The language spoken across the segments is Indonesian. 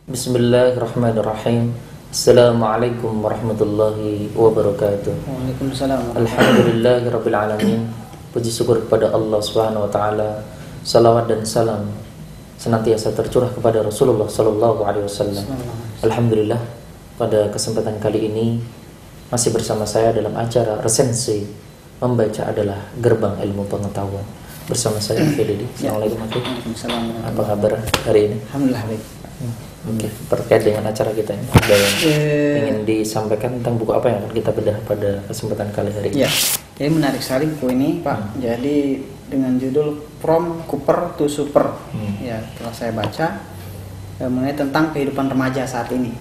Bismillahirrahmanirrahim. Assalamualaikum warahmatullahi wabarakatuh. Waalaikumsalam. Alhamdulillahirabbil alamin. Puji syukur kepada Allah Subhanahu wa taala. Salawat dan salam senantiasa tercurah kepada Rasulullah sallallahu alaihi wasallam. Alhamdulillah, pada kesempatan kali ini masih bersama saya dalam acara resensi membaca adalah gerbang ilmu pengetahuan. Bersama saya Fededi. Assalamualaikum warahmatullahi wabarakatuh. Apa kabar hari ini? Alhamdulillah baik. Oke, terkait dengan acara kita ini ada yang ingin disampaikan tentang buku apa yang akan kita bedah pada kesempatan kali hari ini? Ya, jadi menarik sekali buku ini, Pak. Jadi dengan judul From Cooper to Super. Ya, telah saya baca mengenai tentang kehidupan remaja saat ini.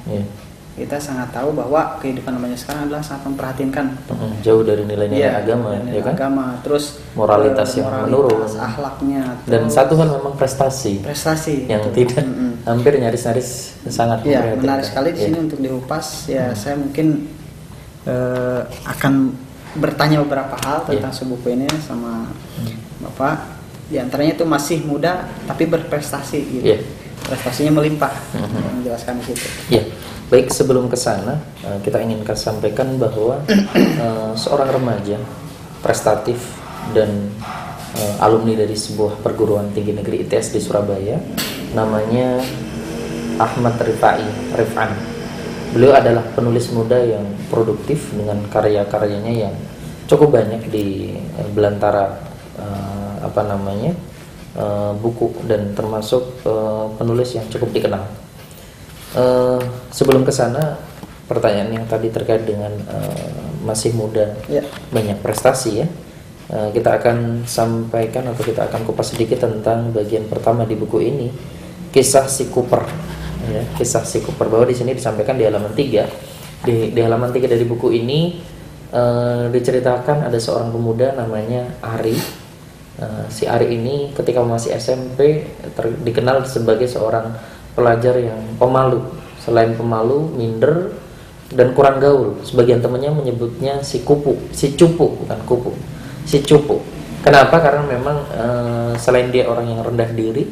Kita sangat tahu bahwa kehidupan remaja sekarang adalah sangat memperhatinkan jauh dari nilai-nilai agama, ya kan? Agama, terus moralitas yang menurun, akhlaknya, dan satu hal memang prestasi yang tidak hampir nyaris sangat memprihatinkan. Menarik sekali di sini untuk diupas. Ya, saya mungkin akan bertanya beberapa hal tentang sebuku ini sama Bapak. Di antaranya itu masih muda tapi berprestasi gitu. Prestasinya melimpah. Menjelaskan di situ. Baik, sebelum ke sana kita ingin sampaikan bahwa seorang remaja prestatif dan alumni dari sebuah perguruan tinggi negeri ITS di Surabaya, namanya Ahmad Rifan. Beliau adalah penulis muda yang produktif dengan karya-karyanya yang cukup banyak di belantara buku, dan termasuk penulis yang cukup dikenal. Sebelum ke sana, pertanyaan yang tadi terkait dengan masih muda, banyak prestasi ya. Kita akan sampaikan atau kita akan kupas sedikit tentang bagian pertama di buku ini, kisah si Cooper. Ya, kisah si Cooper, bahwa di sini disampaikan di halaman 3. Di halaman 3 dari buku ini diceritakan ada seorang pemuda namanya Ari. Si Ari ini ketika masih SMP dikenal sebagai seorang pelajar yang pemalu. Selain pemalu, minder, dan kurang gaul. Sebagian temannya menyebutnya si cupu. Kenapa? Karena memang selain dia orang yang rendah diri,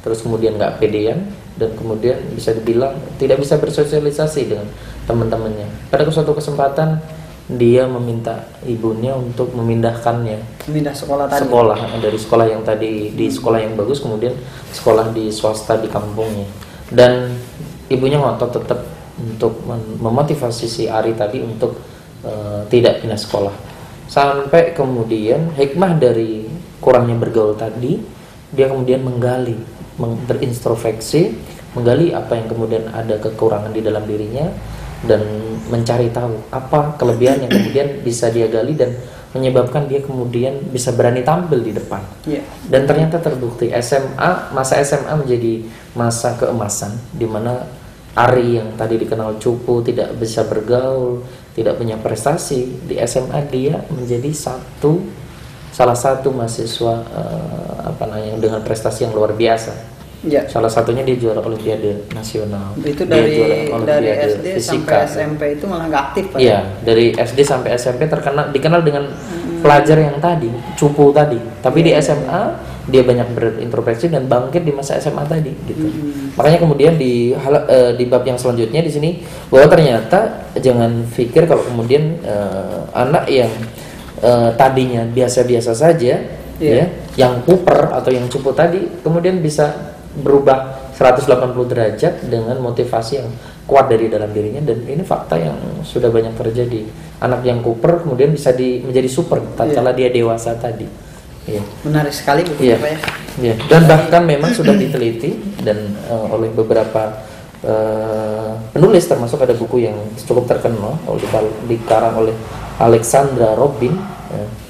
terus kemudian nggak pedean, dan kemudian bisa dibilang tidak bisa bersosialisasi dengan teman-temannya. Pada suatu kesempatan dia meminta ibunya untuk memindah sekolah dari sekolah yang tadi di sekolah yang bagus, kemudian sekolah di swasta di kampungnya. Dan ibunya ngotot tetap untuk memotivasi si Ari tadi untuk tidak pindah sekolah. Sampai kemudian hikmah dari kurangnya bergaul tadi, dia kemudian berintrospeksi, menggali apa yang kemudian ada kekurangan di dalam dirinya, dan mencari tahu apa kelebihan yang kemudian bisa dia gali dan menyebabkan dia kemudian bisa berani tampil di depan. Dan ternyata terbukti masa SMA menjadi masa keemasan, di mana Ari yang tadi dikenal cupu, tidak bisa bergaul, tidak punya prestasi, di SMA dia menjadi salah satu mahasiswa dengan prestasi yang luar biasa. Salah satunya dia juara Olimpiade Nasional. Itu dari SD sampai SMP itu malah nggak aktif, Pak. Iya, dari SD sampai SMP dikenal dengan pelajar yang tadi, cupu tadi. Tapi di SMA dia banyak berintrospeksi dan bangkit di masa SMA tadi, gitu. Makanya kemudian di bab yang selanjutnya di sini, bahwa ternyata jangan pikir kalau kemudian anak yang tadinya biasa-biasa saja, yang kuper atau yang cupu tadi, kemudian bisa berubah 180 derajat dengan motivasi yang kuat dari dalam dirinya. Dan ini fakta yang sudah banyak terjadi. Anak yang kuper kemudian bisa menjadi super tatkala dia dewasa tadi. Menarik sekali buku Pak ya. Dan bahkan memang sudah diteliti dan oleh beberapa penulis, termasuk ada buku yang cukup terkenal dikarang oleh Alexandra Robin.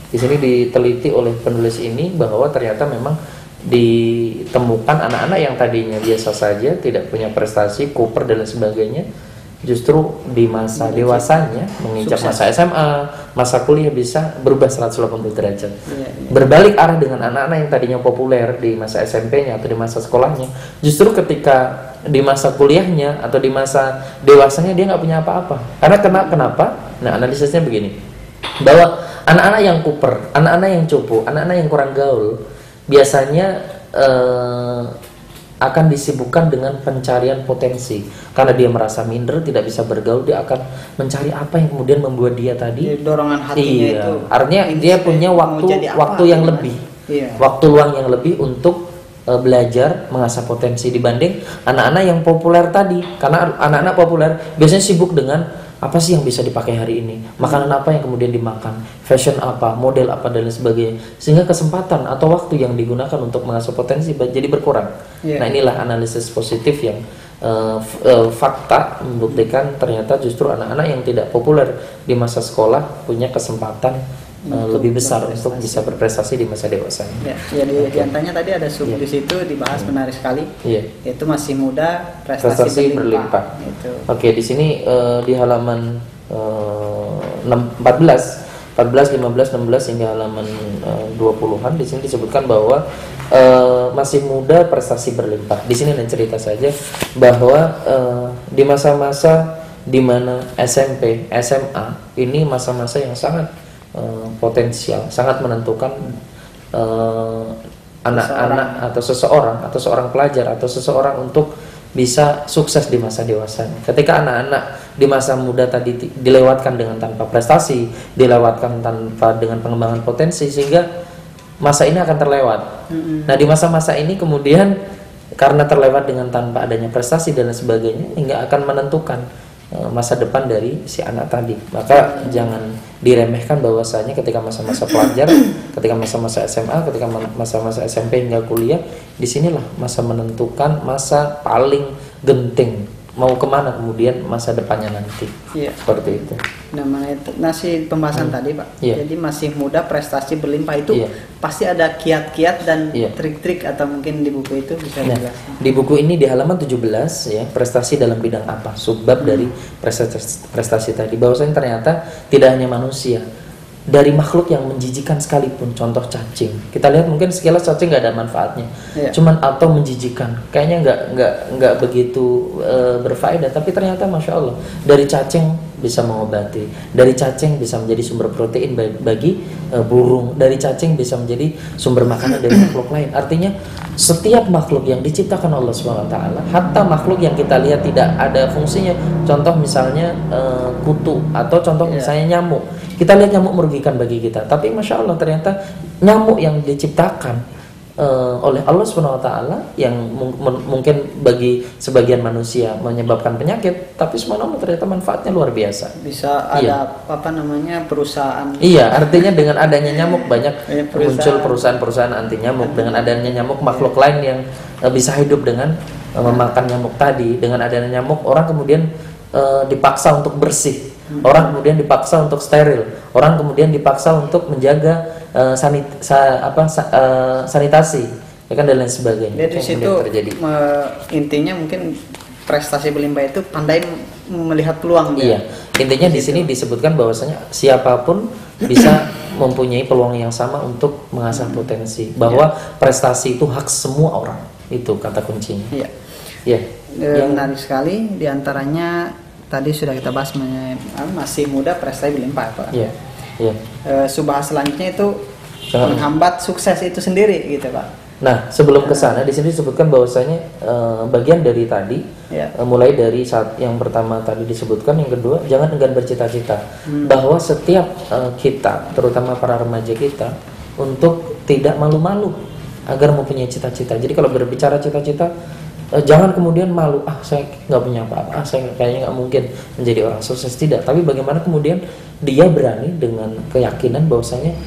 Di sini diteliti oleh penulis ini bahwa ternyata memang ditemukan anak-anak yang tadinya biasa saja, tidak punya prestasi, kuper dan lain sebagainya, justru di masa dewasanya, menginjak masa SMA, masa kuliah bisa berubah 180 derajat. Berbalik arah dengan anak-anak yang tadinya populer di masa SMP-nya atau di masa sekolahnya, justru ketika di masa kuliahnya atau di masa dewasanya dia nggak punya apa-apa. Karena kenapa? Nah, analisisnya begini, bahwa anak-anak yang kuper, anak-anak yang cupu, anak-anak yang kurang gaul, biasanya akan disibukkan dengan pencarian potensi. Karena dia merasa minder, tidak bisa bergaul, dia akan mencari apa yang kemudian membuat dia tadi. Jadi dorongan hatinya iya, itu. artinya dia punya waktu yang lebih, waktu luang yang lebih untuk belajar mengasah potensi dibanding anak-anak yang populer tadi. Karena anak-anak populer biasanya sibuk dengan apa sih yang bisa dipakai hari ini, makanan apa yang kemudian dimakan, fashion apa, model apa, dan lain sebagainya, sehingga kesempatan atau waktu yang digunakan untuk mengasah potensi jadi berkurang. Nah, inilah analisis positif yang fakta membuktikan ternyata justru anak-anak yang tidak populer di masa sekolah punya kesempatan lebih besar untuk bisa berprestasi di masa dewasa. Ya, di antaranya tadi ada sub di situ dibahas menarik sekali. Yaitu masih muda, prestasi berlimpah. Oke, di sini di halaman 14, 15, 16 hingga halaman 20-an di sini disebutkan bahwa masih muda, prestasi berlimpah. Di sini ada cerita saja bahwa di masa-masa di mana SMP, SMA ini masa-masa yang sangat potensial, sangat menentukan anak-anak atau seorang pelajar atau seseorang untuk bisa sukses di masa dewasa. Ketika anak-anak di masa muda tadi dilewatkan dengan tanpa prestasi, dilewatkan tanpa dengan pengembangan potensi, sehingga masa ini akan terlewat. Nah, di masa-masa ini kemudian karena terlewat dengan tanpa adanya prestasi dan lain sebagainya, hingga akan menentukan masa depan dari si anak tadi. Maka jangan diremehkan bahwasanya ketika masa-masa pelajar, ketika masa-masa SMA, ketika masa-masa SMP hingga kuliah, disinilah masa menentukan, masa paling genting mau kemana kemudian masa depannya nanti. Seperti itu. Nah, si pembahasan tadi, Pak. Jadi masih muda, prestasi berlimpah itu pasti ada kiat-kiat dan trik-trik, atau mungkin di buku itu bisa dijelaskan. Di buku ini di halaman 17 ya, prestasi dalam bidang apa? Subbab dari prestasi tadi. Bahwasanya ternyata tidak hanya manusia, dari makhluk yang menjijikan sekalipun, contoh cacing. Kita lihat mungkin sekilas cacing nggak ada manfaatnya, cuman atau menjijikan, kayaknya nggak begitu berfaedah. Tapi ternyata masya Allah, dari cacing bisa mengobati, dari cacing bisa menjadi sumber protein bagi burung, dari cacing bisa menjadi sumber makanan dari makhluk lain. Artinya setiap makhluk yang diciptakan Allah SWT, hatta makhluk yang kita lihat tidak ada fungsinya, contoh misalnya kutu, atau contoh misalnya nyamuk. Kita lihat nyamuk merugikan bagi kita, tapi masya Allah ternyata nyamuk yang diciptakan oleh Allah SWT yang mungkin bagi sebagian manusia menyebabkan penyakit, tapi subhanallah ternyata manfaatnya luar biasa. Bisa ada perusahaan. Iya, artinya dengan adanya nyamuk banyak muncul perusahaan-perusahaan anti nyamuk. Dengan adanya nyamuk, makhluk lain yang bisa hidup dengan memakan nyamuk tadi. Dengan adanya nyamuk, orang kemudian dipaksa untuk bersih. Orang kemudian dipaksa untuk steril. Orang kemudian dipaksa untuk menjaga sanitasi, ya kan, dan lain sebagainya. Dari situ intinya mungkin prestasi berlimpah itu pandai melihat peluang. Iya, intinya di sini disebutkan bahwasanya siapapun bisa mempunyai peluang yang sama untuk mengasah potensi. Bahwa prestasi itu hak semua orang. Itu kata kuncinya. Yang menarik sekali diantaranya tadi sudah kita bahas masih muda, prestasi berlimpah, Pak. Subahas selanjutnya itu menghambat sukses itu sendiri, gitu, Pak. Nah, sebelum ke sana di sini disebutkan bahwasanya bagian dari tadi, mulai dari saat yang pertama tadi disebutkan, yang kedua jangan enggan bercita-cita, bahwa setiap kita, terutama para remaja kita, untuk tidak malu-malu agar mempunyai cita-cita. Jadi kalau berbicara cita-cita, jangan kemudian malu, saya nggak punya apa-apa, saya kayaknya nggak mungkin menjadi orang sukses. Tidak, tapi bagaimana kemudian dia berani dengan keyakinan bahwasanya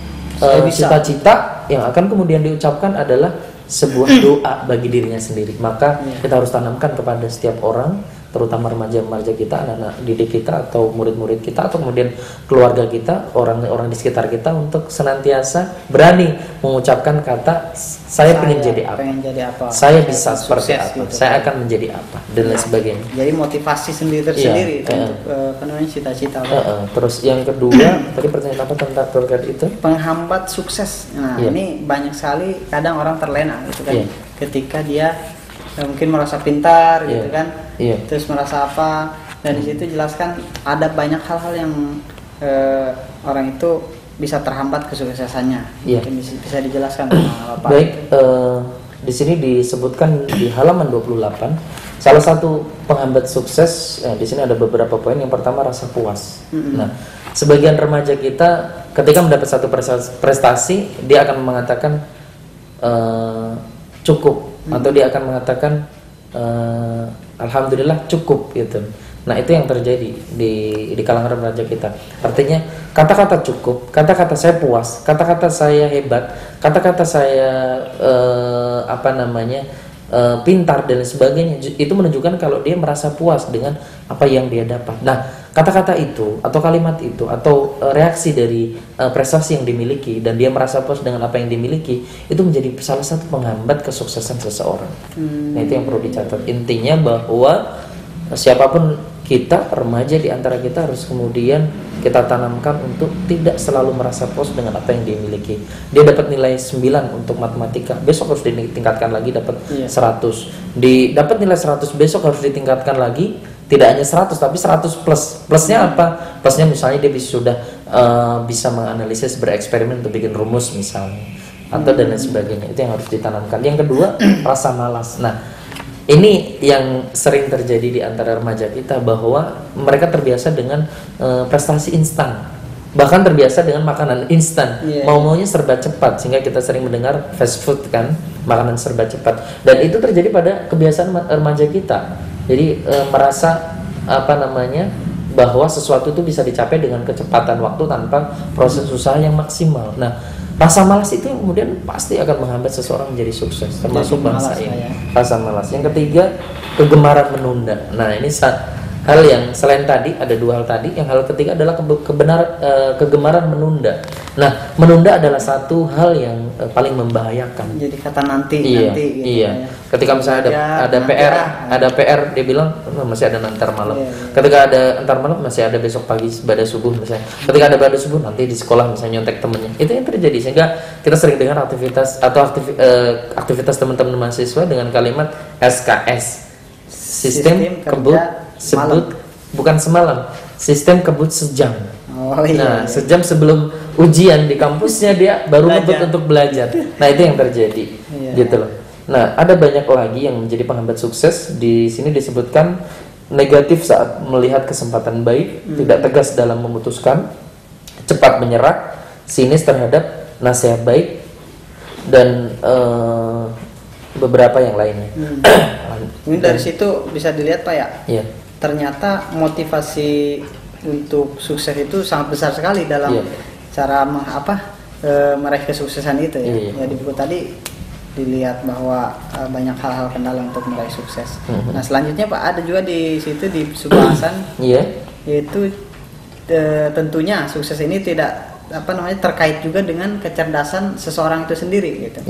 cita-cita yang akan kemudian diucapkan adalah sebuah doa bagi dirinya sendiri. Maka kita harus tanamkan kepada setiap orang, terutama remaja-remaja kita, anak-anak didik kita, atau murid-murid kita, atau kemudian keluarga kita, orang-orang di sekitar kita, untuk senantiasa berani mengucapkan kata saya ingin jadi apa, saya bisa seperti apa, gitu, saya akan menjadi apa, dan lain sebagainya. Jadi motivasi tersendiri untuk cita-cita. Terus yang kedua, tadi pertanyaan apa tentang terkait itu? Penghambat sukses. Nah, ini banyak sekali kadang orang terlena, gitu kan, ketika dia mungkin merasa pintar, gitu kan, terus merasa apa, dan di situ jelaskan ada banyak hal-hal yang orang itu bisa terhambat kesuksesannya. Mungkin bisa dijelaskan, Bapak. Baik, di sini disebutkan di halaman 28 salah satu penghambat sukses. Di sini ada beberapa poin. Yang pertama, rasa puas. Nah, sebagian remaja kita ketika mendapat satu prestasi, dia akan mengatakan cukup, atau dia akan mengatakan alhamdulillah cukup gitu. Nah, itu yang terjadi di kalangan remaja kita. Artinya kata-kata cukup, kata-kata saya puas, kata-kata saya hebat, kata-kata saya pintar dan sebagainya, itu menunjukkan kalau dia merasa puas dengan apa yang dia dapat. Nah, kata-kata itu atau kalimat itu atau reaksi dari prestasi yang dimiliki dan dia merasa puas dengan apa yang dimiliki, itu menjadi salah satu penghambat kesuksesan seseorang. Nah, itu yang perlu dicatat. Intinya bahwa siapapun kita, remaja di antara kita, harus kemudian kita tanamkan untuk tidak selalu merasa puas dengan apa yang dia miliki. Dia dapat nilai 9 untuk matematika, besok harus ditingkatkan lagi dapat 100. Dapat nilai 100, besok harus ditingkatkan lagi, tidak hanya 100 tapi 100 plus. Plusnya apa? Plusnya misalnya dia sudah bisa menganalisis, bereksperimen untuk bikin rumus misalnya, atau dan lain sebagainya. Itu yang harus ditanamkan. Yang kedua, rasa malas. Nah, ini yang sering terjadi di antara remaja kita, bahwa mereka terbiasa dengan prestasi instan, bahkan terbiasa dengan makanan instan, mau-maunya serba cepat, sehingga kita sering mendengar fast food kan, makanan serba cepat. Dan itu terjadi pada kebiasaan remaja kita. Jadi merasa bahwa sesuatu itu bisa dicapai dengan kecepatan waktu tanpa proses usaha yang maksimal. Nah, rasa malas itu kemudian pasti akan menghambat seseorang menjadi sukses, termasuk bangsa ini. Rasa malas. Yang ketiga, kegemaran menunda. Nah, ini hal yang selain tadi, ada dua hal tadi. Yang hal ketiga adalah kegemaran menunda. Nah, menunda adalah satu hal yang paling membahayakan. Jadi kata nanti gitu. Ya. Ketika misalnya ada PR, dia bilang masih ada ntar malam. Ketika ada ntar malam, masih ada besok pagi pada subuh misalnya. Ketika ada pada subuh, nanti di sekolah misalnya nyontek temennya. Itu yang terjadi, sehingga kita sering dengar aktivitas teman-teman mahasiswa dengan kalimat SKS, sistem kebut sebut bukan semalam, sistem kebut sejam. Sejam sebelum ujian di kampusnya dia baru ngebut untuk belajar. Nah, itu yang terjadi, gitu loh. Nah, ada banyak lagi yang menjadi penghambat sukses. Di sini disebutkan negatif saat melihat kesempatan baik, tidak tegas dalam memutuskan, cepat menyerah, sinis terhadap nasihat baik, dan beberapa yang lainnya. Ini dari situ bisa dilihat Pak ya. Iya. Ternyata motivasi untuk sukses itu sangat besar sekali dalam cara meraih kesuksesan itu ya. Ya, di buku tadi dilihat bahwa banyak hal-hal kendala untuk meraih sukses. Nah, selanjutnya Pak, ada juga di situ di pembahasan yaitu tentunya sukses ini tidak terkait juga dengan kecerdasan seseorang itu sendiri gitu.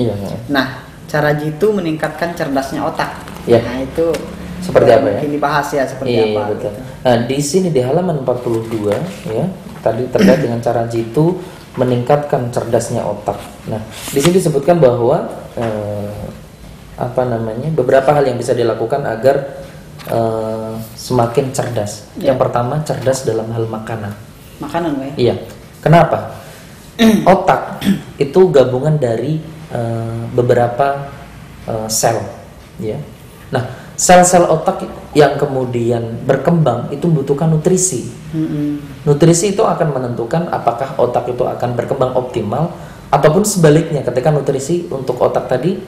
Nah, cara jitu meningkatkan cerdasnya otak. Nah, itu seperti apa ya? Mungkin dibahas ya seperti apa. Betul. Nah, di sini di halaman 42 ya, tadi terkait dengan cara jitu meningkatkan cerdasnya otak. Nah, di sini disebutkan bahwa beberapa hal yang bisa dilakukan agar semakin cerdas. Yang pertama, cerdas dalam hal makanan. Makanan, Pak? Iya. Kenapa? Otak itu gabungan dari beberapa sel, ya. Nah, sel-sel otak yang kemudian berkembang itu membutuhkan nutrisi. Nutrisi itu akan menentukan apakah otak itu akan berkembang optimal, ataupun sebaliknya ketika nutrisi untuk otak tadi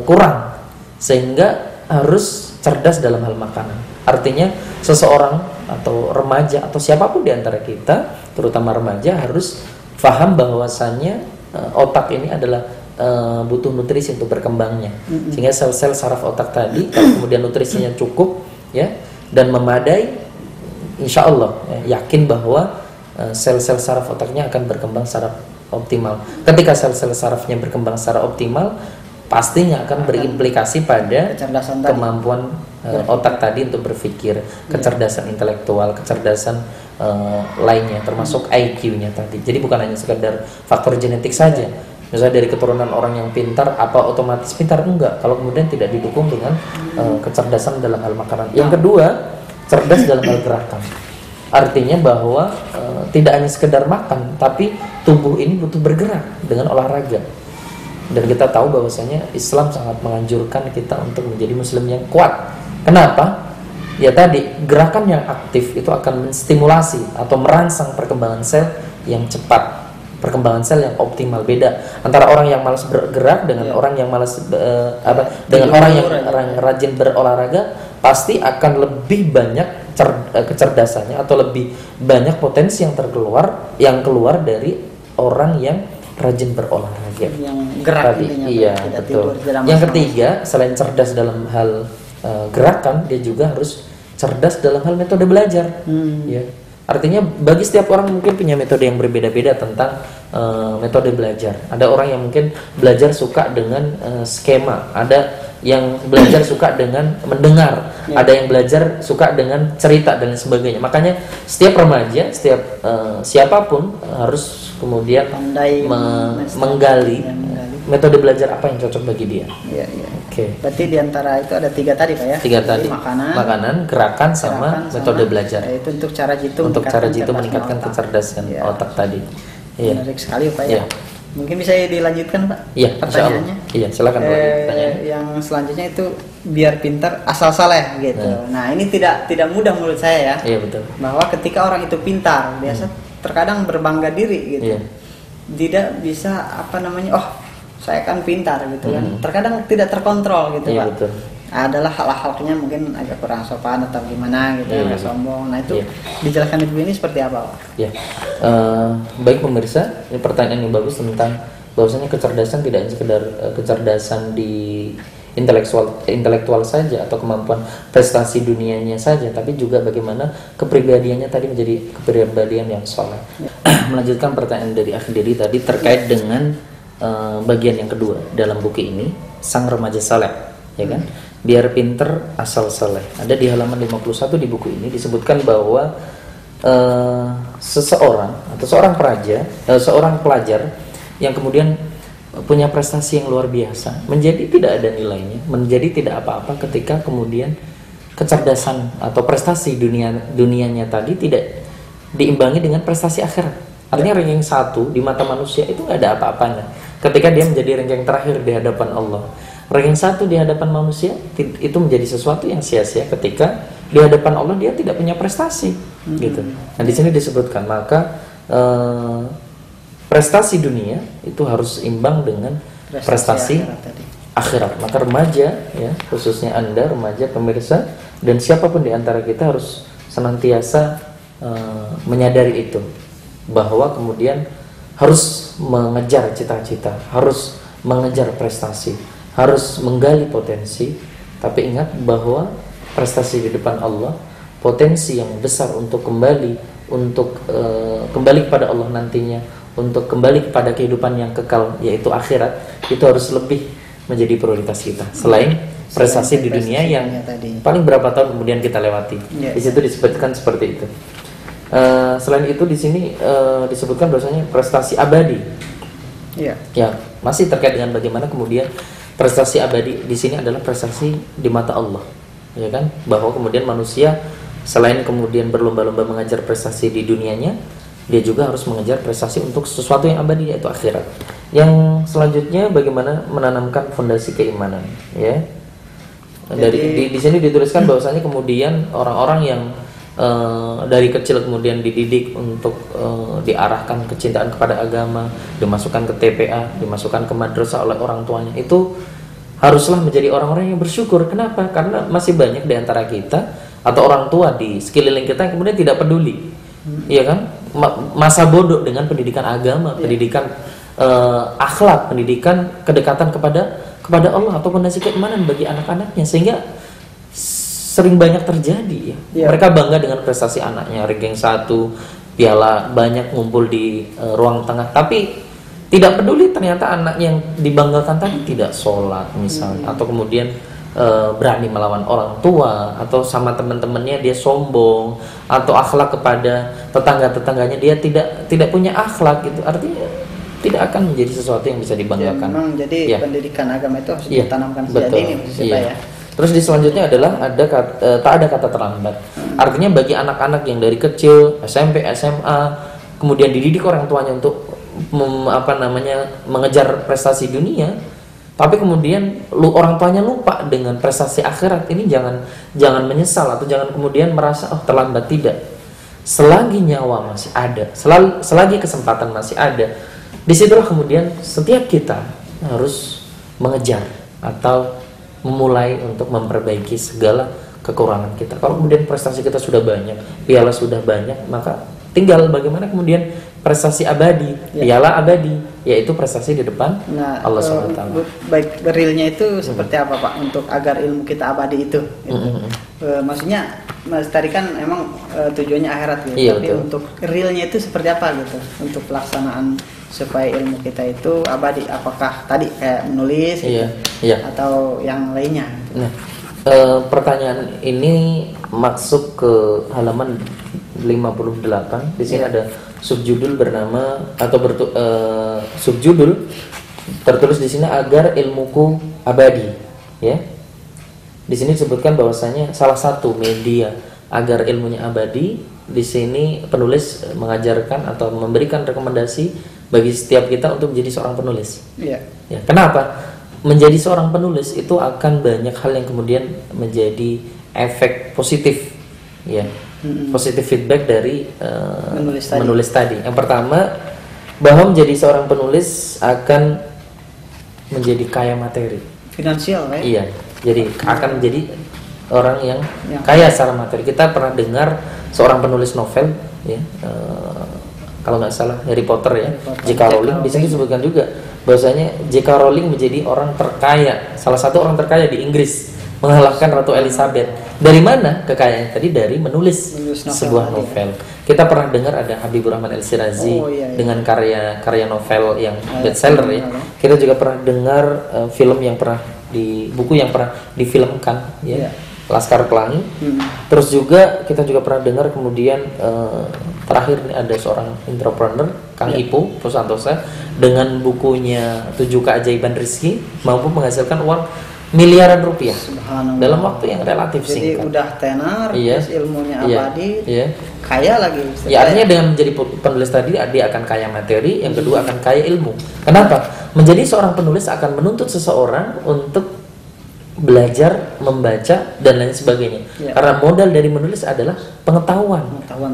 kurang, sehingga harus cerdas dalam hal makanan. Artinya seseorang atau remaja atau siapapun di antara kita, terutama remaja, harus paham bahwasannya otak ini adalah butuh nutrisi untuk berkembangnya, sehingga sel-sel saraf otak tadi kalau kemudian nutrisinya cukup ya dan memadai, insya Allah yakin bahwa sel-sel saraf otaknya akan berkembang secara optimal. Ketika sel-sel sarafnya berkembang secara optimal, pastinya akan berimplikasi pada kemampuan otak tadi untuk berpikir, kecerdasan intelektual, kecerdasan lainnya, termasuk IQ-nya tadi. Jadi bukan hanya sekedar faktor genetik saja. Misalnya dari keturunan orang yang pintar, apa otomatis pintar? Enggak, kalau kemudian tidak didukung dengan kecerdasan dalam hal makanan. Yang kedua, cerdas dalam hal gerakan. Artinya bahwa tidak hanya sekedar makan, tapi tubuh ini butuh bergerak dengan olahraga. Dan kita tahu bahwasanya Islam sangat menganjurkan kita untuk menjadi muslim yang kuat. Kenapa? Ya tadi, gerakan yang aktif itu akan menstimulasi atau merangsang perkembangan sel yang cepat, perkembangan sel yang optimal. Beda antara orang yang malas bergerak dengan orang yang malas dengan orang yang rajin berolahraga, pasti akan lebih banyak kecerdasannya atau lebih banyak potensi yang keluar dari orang yang rajin berolahraga. Yang gerak tadi. intinya, Iya, tidak betul. tidur, tidak Yang malas-malas. ketiga, selain cerdas dalam hal gerakan, dia juga harus cerdas dalam hal metode belajar. Ya. Artinya bagi setiap orang mungkin punya metode yang berbeda-beda tentang metode belajar. Ada orang yang mungkin belajar suka dengan skema, ada yang belajar suka dengan mendengar, ada yang belajar suka dengan cerita dan lain sebagainya. Makanya setiap remaja, setiap siapapun harus kemudian Pandai menggali metode belajar apa yang cocok bagi dia. Iya, iya. Oke. Berarti diantara itu ada 3 tadi Pak ya? Tiga Jadi tadi, makanan, gerakan, sama metode belajar. Itu untuk cara jitu Untuk cara jitu kecerdasan meningkatkan otak. kecerdasan Iya. otak tadi. Iya. Menarik sekali Pak ya. Iya. Mungkin bisa dilanjutkan Pak Iya, insya Allah. pertanyaannya. Iya, silakan Pak, pertanyaannya. Yang selanjutnya itu biar pintar asal saleh gitu. Nah ini tidak mudah menurut saya ya. Iya, betul. Bahwa ketika orang itu pintar, biasa terkadang berbangga diri gitu. Iya. Tidak bisa saya kan pintar gitu kan. Terkadang tidak terkontrol gitu Iya, Pak. betul. Adalah hal-halnya mungkin agak kurang sopan atau gimana gitu, Iya. agak sombong. Nah itu Iya. dijelaskan di buku ini seperti apa Pak? Ya, baik pemirsa, ini pertanyaan yang bagus tentang bahwasanya kecerdasan tidak hanya sekedar kecerdasan di intelektual saja atau kemampuan prestasi dunianya saja, tapi juga bagaimana kepribadiannya tadi menjadi kepribadian yang soleh. Melanjutkan pertanyaan dari Akhi Dedi tadi terkait dengan bagian yang kedua dalam buku ini, sang remaja saleh, ya kan? Biar pinter asal saleh. Ada di halaman 51 di buku ini disebutkan bahwa seseorang atau seorang pelajar yang kemudian punya prestasi yang luar biasa menjadi tidak ada nilainya, menjadi tidak apa-apa ketika kemudian kecerdasan atau prestasi dunianya tadi tidak diimbangi dengan prestasi akhirat. Artinya ranking 1 di mata manusia itu nggak ada apa-apanya ketika dia menjadi ranking terakhir di hadapan Allah. Ranking 1 di hadapan manusia itu menjadi sesuatu yang sia-sia ketika di hadapan Allah dia tidak punya prestasi, gitu. Nah di sini disebutkan maka prestasi dunia itu harus imbang dengan prestasi akhirat. Maka remaja, ya khususnya Anda remaja pemirsa dan siapapun di antara kita harus senantiasa menyadari itu, bahwa kemudian harus mengejar cita-cita, harus mengejar prestasi, harus menggali potensi, tapi ingat bahwa prestasi di depan Allah, potensi yang besar untuk kembali kepada Allah nantinya, untuk kembali kepada kehidupan yang kekal yaitu akhirat, itu harus lebih menjadi prioritas kita selain prestasi di dunia yang paling berapa tahun kemudian kita lewati. Di situ disebutkan seperti itu. Selain itu di sini disebutkan bahwasanya prestasi abadi. Ya, masih terkait dengan bagaimana kemudian prestasi abadi di sini adalah prestasi di mata Allah, ya kan? Bahwa kemudian manusia selain kemudian berlomba-lomba mengejar prestasi di dunianya, dia juga harus mengejar prestasi untuk sesuatu yang abadi yaitu akhirat. Yang selanjutnya bagaimana menanamkan fondasi keimanan, ya. Di sini dituliskan bahwasanya kemudian orang-orang yang dari kecil kemudian dididik untuk diarahkan kecintaan kepada agama, dimasukkan ke TPA, dimasukkan ke madrasah oleh orang tuanya, itu haruslah menjadi orang-orang yang bersyukur. Kenapa? Karena masih banyak di antara kita atau orang tua di sekeliling kita yang kemudian tidak peduli, iya kan? Masa bodoh dengan pendidikan agama, pendidikan akhlak, pendidikan kedekatan kepada Allah atau fondasi keimanan bagi anak-anaknya, sehingga sering banyak terjadi ya. Mereka bangga dengan prestasi anaknya, ranking 1, piala banyak ngumpul di ruang tengah, tapi tidak peduli ternyata anak yang dibanggakan tadi tidak sholat misalnya, atau kemudian berani melawan orang tua, atau sama teman-temannya dia sombong, atau akhlak kepada tetangga-tetangganya dia tidak punya akhlak gitu. Artinya tidak akan menjadi sesuatu yang bisa dibanggakan. Memang jadi pendidikan agama itu harus ditanamkan sejak dini ya. Terus di selanjutnya adalah tak ada kata terlambat. Artinya bagi anak-anak yang dari kecil, SMP, SMA, kemudian dididik orang tuanya untuk mengejar prestasi dunia, tapi kemudian orang tuanya lupa dengan prestasi akhirat. Ini jangan menyesal atau jangan kemudian merasa terlambat. Tidak. Selagi nyawa masih ada, selagi kesempatan masih ada, disitulah kemudian setiap kita harus mengejar atau memulai untuk memperbaiki segala kekurangan kita. Kalau kemudian prestasi kita sudah banyak, piala sudah banyak, maka tinggal bagaimana kemudian prestasi abadi, piala abadi, yaitu prestasi di depan Allah SWT. Baik, realnya itu seperti apa Pak untuk agar ilmu kita abadi itu? Maksudnya Mas tadi kan emang tujuannya akhirat gitu, iya, tapi betul. Untuk realnya itu seperti apa gitu? Untuk pelaksanaan supaya ilmu kita itu abadi, apakah tadi kayak menulis gitu, atau yang lainnya? Gitu. Nah, pertanyaan ini masuk ke halaman 58. Di sini ada subjudul bernama atau subjudul tertulis di sini agar ilmuku abadi, ya. Di sini disebutkan bahwasanya salah satu media agar ilmunya abadi, di sini penulis mengajarkan atau memberikan rekomendasi bagi setiap kita untuk menjadi seorang penulis. Ya, kenapa? Menjadi seorang penulis itu akan banyak hal yang kemudian menjadi efek positif, ya. Positif feedback dari menulis tadi. Yang pertama, bahwa menjadi seorang penulis akan menjadi kaya materi, finansial, ya? Iya. Jadi akan menjadi orang yang kaya secara materi. Kita pernah dengar seorang penulis novel, ya, kalau nggak salah Harry Potter, ya, J.K. Rowling. Di sini disebutkan juga bahwasanya J.K. Rowling menjadi orang terkaya, salah satu orang terkaya di Inggris, mengalahkan Ratu Elizabeth. Dari mana kekayaan tadi? Dari menulis sebuah novel. Kita pernah dengar ada Habibur Rahman El-Shirazi dengan karya novel yang bestseller, ya. Kita juga pernah dengar film yang pernah buku yang pernah difilmkan, ya, Laskar Pelangi. Terus juga kita juga pernah dengar kemudian terakhir ini ada seorang entrepreneur, Kang Ipo Santosa, dengan bukunya 7 Keajaiban Rizki mampu menghasilkan uang miliaran rupiah dalam waktu yang relatif singkat. Jadi udah tenar, terus ilmunya abadi, kaya lagi. Ya, artinya dengan menjadi penulis tadi dia akan kaya materi, yang kedua akan kaya ilmu. Kenapa? Menjadi seorang penulis akan menuntut seseorang untuk belajar, membaca dan lain sebagainya. Karena modal dari menulis adalah pengetahuan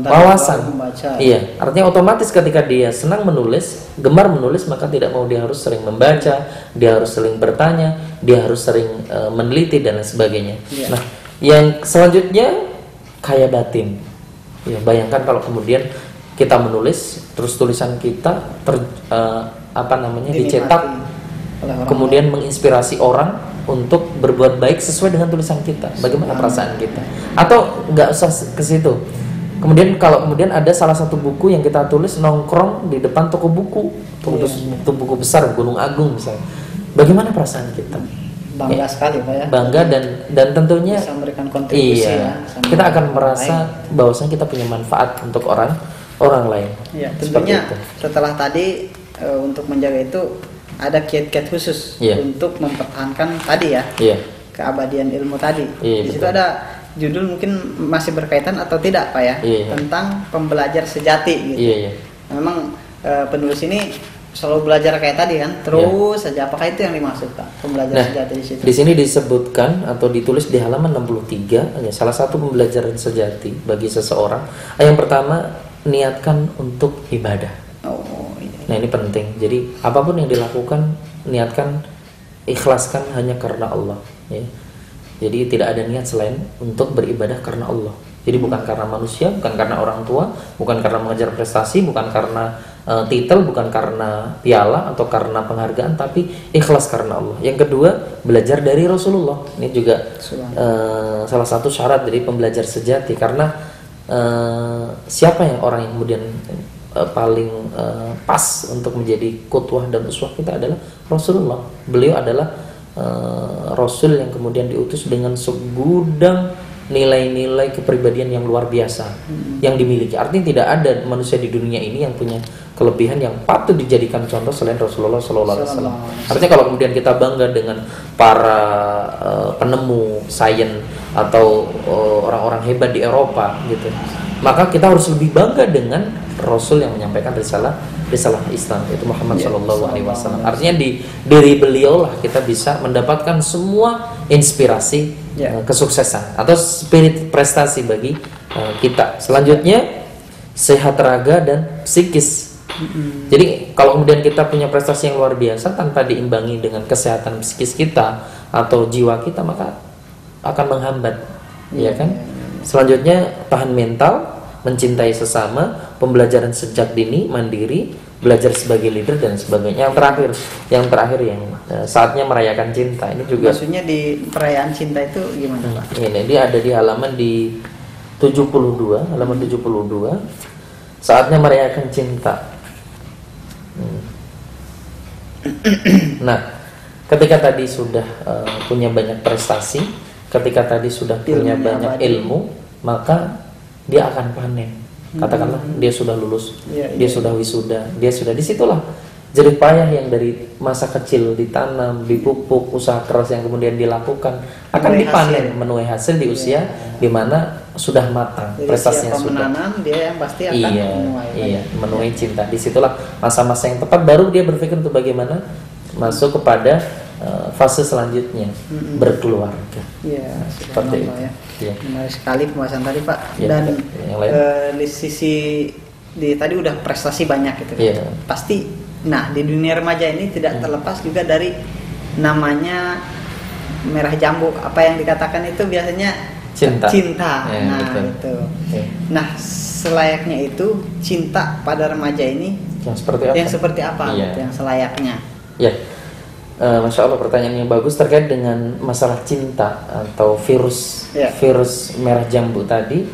wawasan. Iya, artinya otomatis ketika dia senang menulis, gemar menulis, maka tidak mau dia harus sering membaca, dia harus sering bertanya, dia harus sering meneliti dan lain sebagainya. Nah, yang selanjutnya kaya batin. Ya, bayangkan kalau kemudian kita menulis, terus tulisan kita dicetak, kemudian menginspirasi orang untuk berbuat baik sesuai dengan tulisan kita. Bagaimana perasaan kita? Atau nggak usah ke situ. Kemudian kalau kemudian ada salah satu buku yang kita tulis nongkrong di depan toko buku, toko buku besar Gunung Agung misalnya. Bagaimana perasaan kita? Bangga sekali, Pak, ya. Bangga dan tentunya bisa memberikan kontribusi, kita akan merasa bahwasanya kita punya manfaat untuk orang lain. Ya, tentunya setelah tadi untuk menjaga itu ada kiat-kiat khusus untuk mempertahankan tadi, ya, keabadian ilmu tadi. Di situ ada judul mungkin masih berkaitan atau tidak, Pak, ya, tentang pembelajar sejati gitu. Memang penulis ini selalu belajar kayak tadi kan, terus saja. Apakah itu yang dimaksud, Pak, pembelajar sejati di situ? Di sini disebutkan atau ditulis di halaman 63, salah satu pembelajaran sejati bagi seseorang. Yang pertama, niatkan untuk ibadah. Nah, ini penting. Jadi apapun yang dilakukan, niatkan, ikhlaskan hanya karena Allah, ya. Jadi tidak ada niat selain untuk beribadah karena Allah. Jadi bukan karena manusia, bukan karena orang tua, bukan karena mengejar prestasi, bukan karena titel, bukan karena piala atau karena penghargaan, tapi ikhlas karena Allah. Yang kedua, belajar dari Rasulullah. Ini juga salah satu syarat dari pembelajar sejati, karena siapa yang orang yang kemudian paling pas untuk menjadi qudwah dan uswah kita adalah Rasulullah. Beliau adalah Rasul yang kemudian diutus dengan segudang nilai-nilai kepribadian yang luar biasa yang dimiliki. Artinya tidak ada manusia di dunia ini yang punya kelebihan yang patut dijadikan contoh selain Rasulullah SAW. Artinya kalau kemudian kita bangga dengan para penemu sains atau orang-orang hebat di Eropa gitu, maka kita harus lebih bangga dengan Rasul yang menyampaikan risalah Islam, yaitu Muhammad Shallallahu Alaihi Wasallam. Artinya di diri beliau lah kita bisa mendapatkan semua inspirasi kesuksesan atau spirit prestasi bagi kita. Selanjutnya sehat raga dan psikis. Jadi kalau kemudian kita punya prestasi yang luar biasa tanpa diimbangi dengan kesehatan psikis kita atau jiwa kita, maka akan menghambat, ya kan? Selanjutnya tahan mental, mencintai sesama, pembelajaran sejak dini, mandiri, belajar sebagai leader dan sebagainya. Yang terakhir yang saatnya merayakan cinta. Ini juga maksudnya di perayaan cinta itu gimana, Pak? Ini dia ada di halaman di 72, halaman 72. Saatnya merayakan cinta. Nah, ketika tadi sudah punya banyak prestasi, ketika tadi sudah punya banyak ilmu, maka dia akan panen. Katakanlah dia sudah lulus, dia sudah wisuda, dia sudah disitulah jerih payah yang dari masa kecil ditanam, dipupuk, usaha keras yang kemudian dilakukan akan dipanen, menuai hasil di usia di mana sudah matang. Jadi prestasinya siapa sudah menanam, dia yang pasti akan menuai cinta. Disitulah masa-masa yang tepat, baru dia berpikir untuk bagaimana masuk kepada fase selanjutnya, berkeluarga. Seperti itu. Menarik sekali pembahasan tadi, Pak. Dan yang lain? Di sisi tadi udah prestasi banyak gitu. Pasti. Nah, di dunia remaja ini tidak terlepas juga dari namanya merah jambu. Apa yang dikatakan itu biasanya cinta. Nah, itu. Nah, selayaknya itu cinta pada remaja ini yang seperti apa? Yang selayaknya. Masya Allah, pertanyaan yang bagus terkait dengan masalah cinta atau virus merah jambu tadi.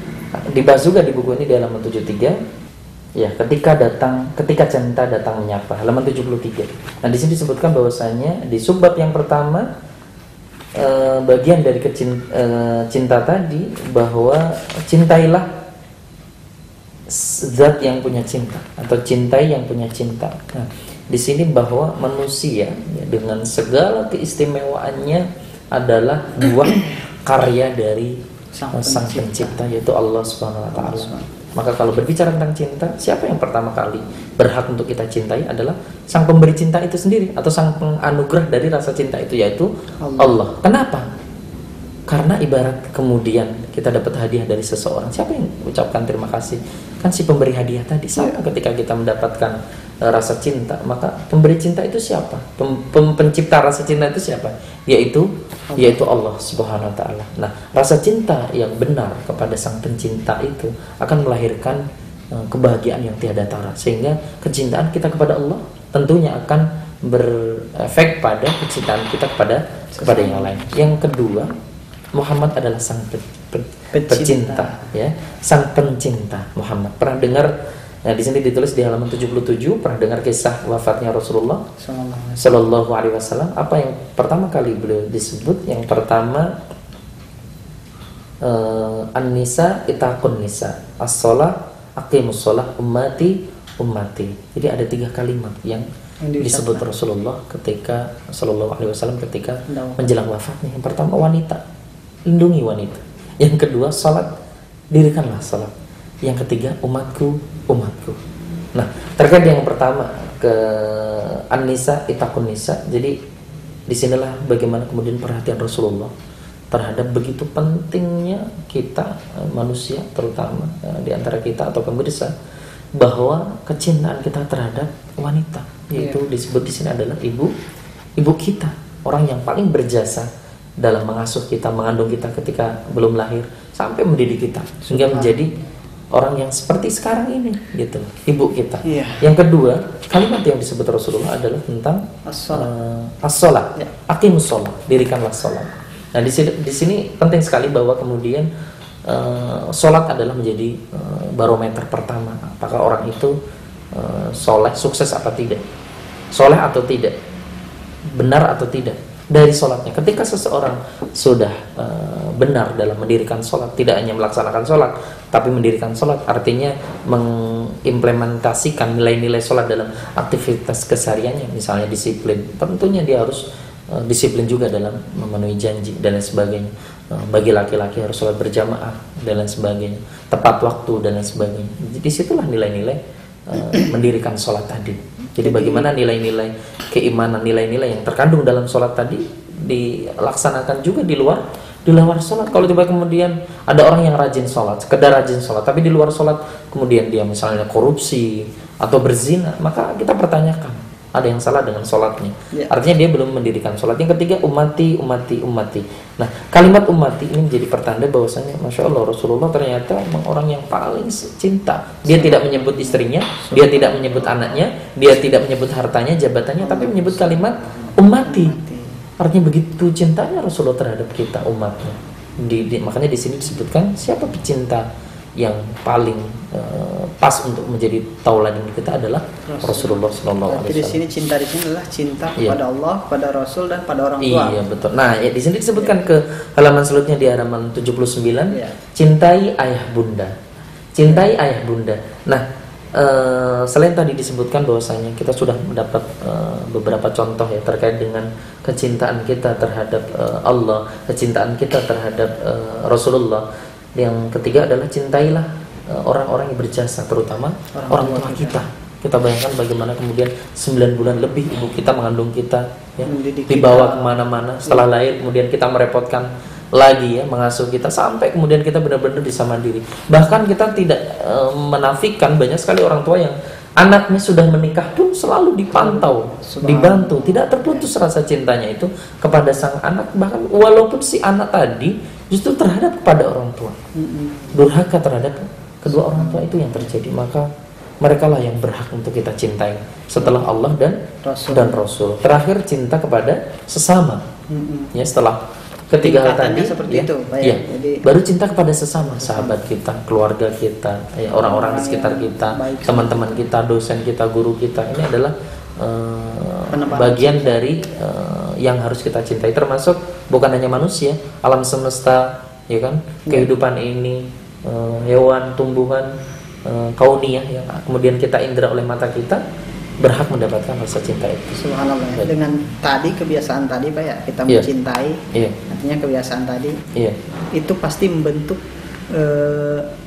Dibahas juga di buku ini di halaman 73. Ketika cinta datang menyapa, halaman 73. Nah, di sini disebutkan bahwasanya di subbab yang pertama, bagian dari cinta tadi, bahwa cintailah zat yang punya cinta atau cintai yang punya cinta. Nah, di sini bahwa manusia dengan segala keistimewaannya adalah buah karya dari sang pencipta, yaitu Allah Subhanahu wa taala. Maka kalau berbicara tentang cinta, siapa yang pertama kali berhak untuk kita cintai adalah sang pemberi cinta itu sendiri, atau sang penganugerah dari rasa cinta itu, yaitu Allah. Kenapa? Karena ibarat kemudian kita dapat hadiah dari seseorang, siapa yang ucapkan terima kasih? Kan si pemberi hadiah tadi. Sama ketika kita mendapatkan rasa cinta, maka pemberi cinta itu siapa? Pencipta rasa cinta itu siapa? Yaitu Allah Subhanahu wa taala. Nah, rasa cinta yang benar kepada sang pencinta itu akan melahirkan kebahagiaan yang tiada tara, sehingga kecintaan kita kepada Allah tentunya akan berefek pada kecintaan kita kepada yang lain. Yang kedua, Muhammad adalah sang pecinta, sang pencinta Muhammad. Pernah dengar? Nah, di sini ditulis di halaman 77, pernah dengar kisah wafatnya Rasulullah Sallallahu Alaihi Wasallam? Apa yang pertama kali beliau disebut? Yang pertama, An-Nisa itakun nisa, as-sholah aqimus sholah, ummati. Jadi ada 3 kalimat yang disebut Rasulullah ketika Sallallahu Alaihi Wasallam ketika menjelang wafatnya. Yang pertama, wanita, lindungi wanita. Yang kedua, salat, dirikanlah salat. Yang ketiga, umatku. Nah, terkait yang pertama, ke An-Nisa itakun nisa. Jadi disinilah bagaimana kemudian perhatian Rasulullah terhadap begitu pentingnya kita manusia, terutama di antara kita atau pemirsa, bahwa kecintaan kita terhadap wanita, yaitu disebut di sini adalah ibu kita, orang yang paling berjasa dalam mengasuh kita, mengandung kita ketika belum lahir sampai mendidik kita sehingga menjadi orang yang seperti sekarang ini, gitu, ibu kita. Yang kedua, kalimat yang disebut Rasulullah adalah tentang as-sholat, aqimus sholat, dirikanlah sholat. Nah, di sini penting sekali bahwa kemudian sholat adalah menjadi barometer pertama apakah orang itu soleh, sukses apa tidak, soleh atau tidak, benar atau tidak dari sholatnya. Ketika seseorang sudah benar dalam mendirikan sholat, tidak hanya melaksanakan sholat tapi mendirikan sholat, artinya mengimplementasikan nilai-nilai sholat dalam aktivitas kesehariannya, misalnya disiplin, tentunya dia harus disiplin juga dalam memenuhi janji dan lain sebagainya. Bagi laki-laki harus sholat berjamaah dan lain sebagainya. tepat waktu dan lain sebagainya. Jadi disitulah nilai-nilai mendirikan sholat tadi. Jadi bagaimana nilai-nilai keimanan, nilai-nilai yang terkandung dalam sholat tadi dilaksanakan juga di luar sholat. Kalau tiba kemudian ada orang yang rajin sholat, sekedar rajin sholat, tapi di luar sholat kemudian dia misalnya korupsi atau berzina, maka kita pertanyakan, ada yang salah dengan sholatnya. Artinya dia belum mendirikan sholat. Yang ketiga, umati. Nah, kalimat umati ini menjadi pertanda bahwasanya Masya Allah, Rasulullah ternyata memang orang yang paling cinta. Dia tidak menyebut istrinya, dia tidak menyebut anaknya, dia tidak menyebut hartanya, jabatannya, tapi menyebut kalimat umati. Artinya begitu cintanya Rasulullah terhadap kita umatnya. Makanya di sini disebutkan siapa pecinta yang paling pas untuk menjadi tauladan kita adalah Rasulullah SAW. Jadi di sini cinta adalah cinta kepada Allah, pada Rasul dan pada orang tua. Iya betul. Nah ya, di sini disebutkan ke halaman selanjutnya di halaman 79, cintai ayah bunda. Cintai ayah bunda. Nah selain tadi disebutkan bahwasanya kita sudah mendapat beberapa contoh ya terkait dengan kecintaan kita terhadap Allah, kecintaan kita terhadap Rasulullah. Yang ketiga adalah cintailah orang-orang yang berjasa, terutama orang tua kita. Kita bayangkan bagaimana kemudian 9 bulan lebih ibu kita mengandung kita, ya, dibawa kemana-mana. Setelah lahir kemudian kita merepotkan lagi ya, mengasuh kita sampai kemudian kita benar-benar bisa mandiri. Bahkan kita tidak menafikan banyak sekali orang tua yang anaknya sudah menikah pun selalu dipantau, dibantu, tidak terputus rasa cintanya itu kepada sang anak. Bahkan walaupun si anak tadi justru terhadap kepada orang tua, durhaka terhadap kedua orang tua, itu yang terjadi. Maka mereka lah yang berhak untuk kita cintai setelah Allah dan Rasul. Terakhir cinta kepada sesama. Ya, setelah ketiga hal tadi seperti itu, ya, jadi, baru cinta kepada sesama, sahabat kita, keluarga kita, ya, orang-orang di sekitar kita, teman-teman kita, dosen kita, guru kita. Ini adalah bagian dari yang harus kita cintai, termasuk bukan hanya manusia, alam semesta, ya kan, kehidupan ini, hewan, tumbuhan, kauniyah yang kemudian kita indra oleh mata kita, berhak mendapatkan rasa cinta itu. Subhanallah. Dengan tadi kebiasaan tadi Pak ya, kita mencintai, artinya kebiasaan tadi, itu pasti membentuk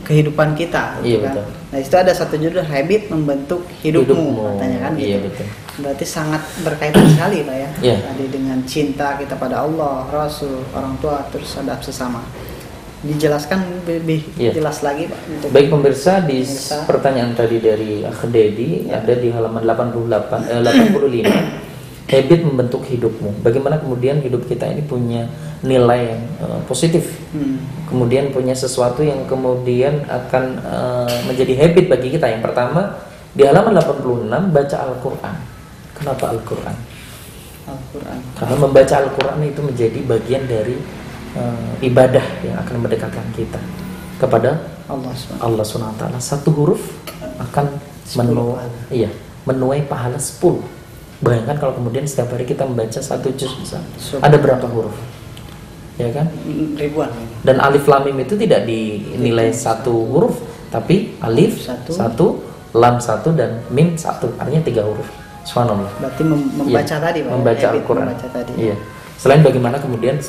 kehidupan kita, gitu kan? Betul. Nah itu ada satu judul, habit membentuk hidupmu, katanya kan gitu. Betul. Berarti sangat berkaitan sekali Pak ya, tadi dengan cinta kita pada Allah, Rasul, orang tua, terus adab sesama. Dijelaskan lebih jelas lagi Pak. Baik pemirsa, di pertanyaan tadi dari Akh Dedi ada di halaman 85, habit membentuk hidupmu. Bagaimana kemudian hidup kita ini punya nilai yang positif, kemudian punya sesuatu yang kemudian akan menjadi habit bagi kita. Yang pertama di halaman 86, baca Al-Quran. Kenapa Al-Quran? Karena membaca Al-Quran itu menjadi bagian dari ibadah yang akan mendekatkan kita kepada Allah SWT. Satu huruf akan menuai pahala 10. Bayangkan kalau kemudian setiap hari kita membaca 1 juz misalnya, ada berapa huruf? Ya kan? Ribuan. Dan alif lam mim itu tidak dinilai 1 huruf, tapi alif 1, lam 1 dan mim 1, artinya 3 huruf. Subhanallah. Berarti membaca tadi Pak. Membaca Al-Quran. Iya. Selain bagaimana kemudian